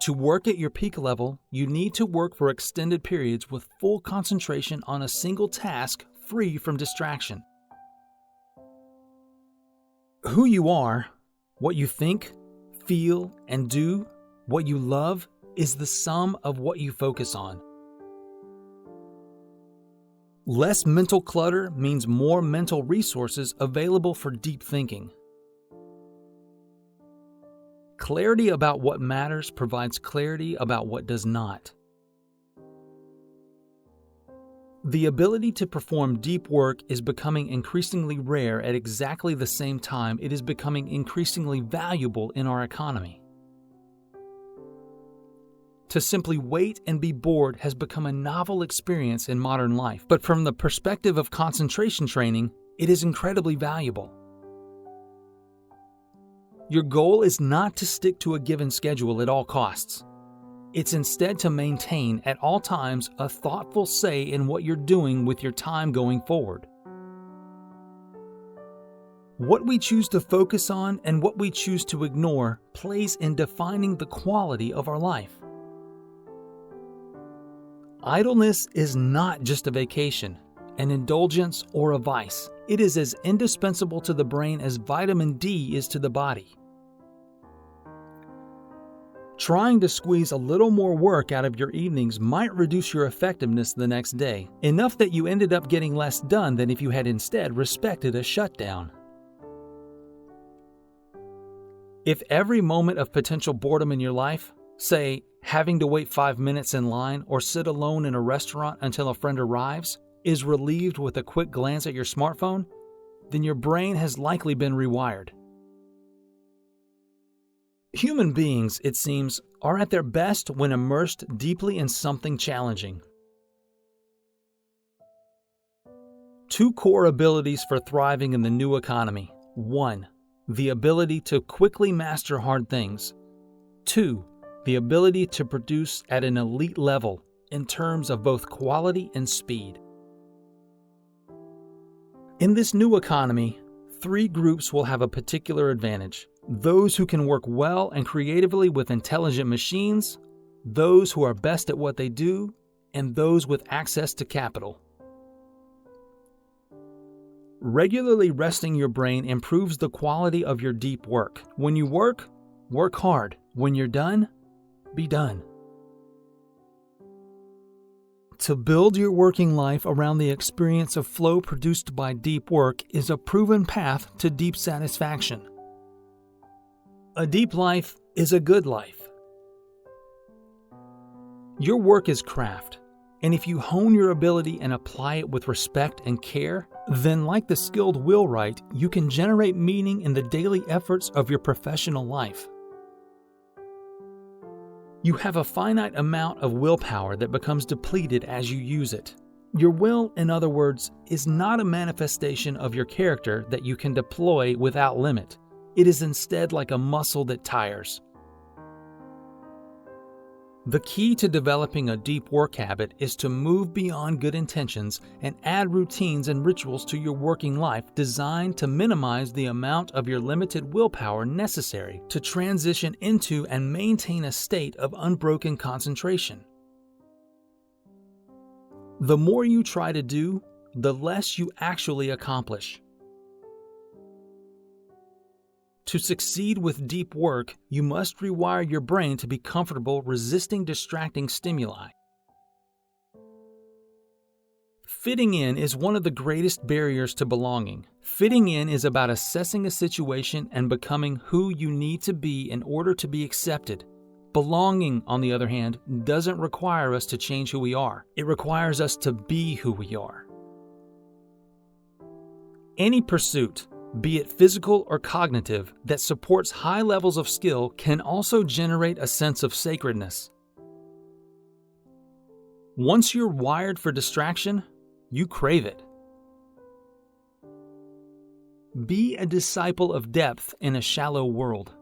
To work at your peak level, you need to work for extended periods with full concentration on a single task, free from distraction. Who you are, what you think, feel, and do, what you love, is the sum of what you focus on. Less mental clutter means more mental resources available for deep thinking. Clarity about what matters provides clarity about what does not. The ability to perform deep work is becoming increasingly rare at exactly the same time it is becoming increasingly valuable in our economy. To simply wait and be bored has become a novel experience in modern life, but from the perspective of concentration training, it is incredibly valuable. Your goal is not to stick to a given schedule at all costs. It's instead to maintain at all times a thoughtful say in what you're doing with your time going forward. What we choose to focus on and what we choose to ignore plays in defining the quality of our life. Idleness is not just a vacation, an indulgence, or a vice. It is as indispensable to the brain as vitamin D is to the body. Trying to squeeze a little more work out of your evenings might reduce your effectiveness the next day, enough that you ended up getting less done than if you had instead respected a shutdown. If every moment of potential boredom in your life, say, having to wait 5 minutes in line or sit alone in a restaurant until a friend arrives, is relieved with a quick glance at your smartphone, then your brain has likely been rewired. Human beings, it seems, are at their best when immersed deeply in something challenging. 2 core abilities for thriving in the new economy. 1. The ability to quickly master hard things. 2. The ability to produce at an elite level in terms of both quality and speed. In this new economy, 3 groups will have a particular advantage. Those who can work well and creatively with intelligent machines, those who are best at what they do, and those with access to capital. Regularly resting your brain improves the quality of your deep work. When you work, work hard. When you're done, be done. To build your working life around the experience of flow produced by deep work is a proven path to deep satisfaction. A deep life is a good life. Your work is craft, and if you hone your ability and apply it with respect and care, then like the skilled wheelwright, you can generate meaning in the daily efforts of your professional life. You have a finite amount of willpower that becomes depleted as you use it. Your will, in other words, is not a manifestation of your character that you can deploy without limit. It is instead like a muscle that tires. The key to developing a deep work habit is to move beyond good intentions and add routines and rituals to your working life designed to minimize the amount of your limited willpower necessary to transition into and maintain a state of unbroken concentration. The more you try to do, the less you actually accomplish. To succeed with deep work, you must rewire your brain to be comfortable resisting distracting stimuli. Fitting in is one of the greatest barriers to belonging. Fitting in is about assessing a situation and becoming who you need to be in order to be accepted. Belonging, on the other hand, doesn't require us to change who we are. It requires us to be who we are. Any pursuit, be it physical or cognitive, that supports high levels of skill can also generate a sense of sacredness. Once you're wired for distraction, you crave it. Be a disciple of depth in a shallow world.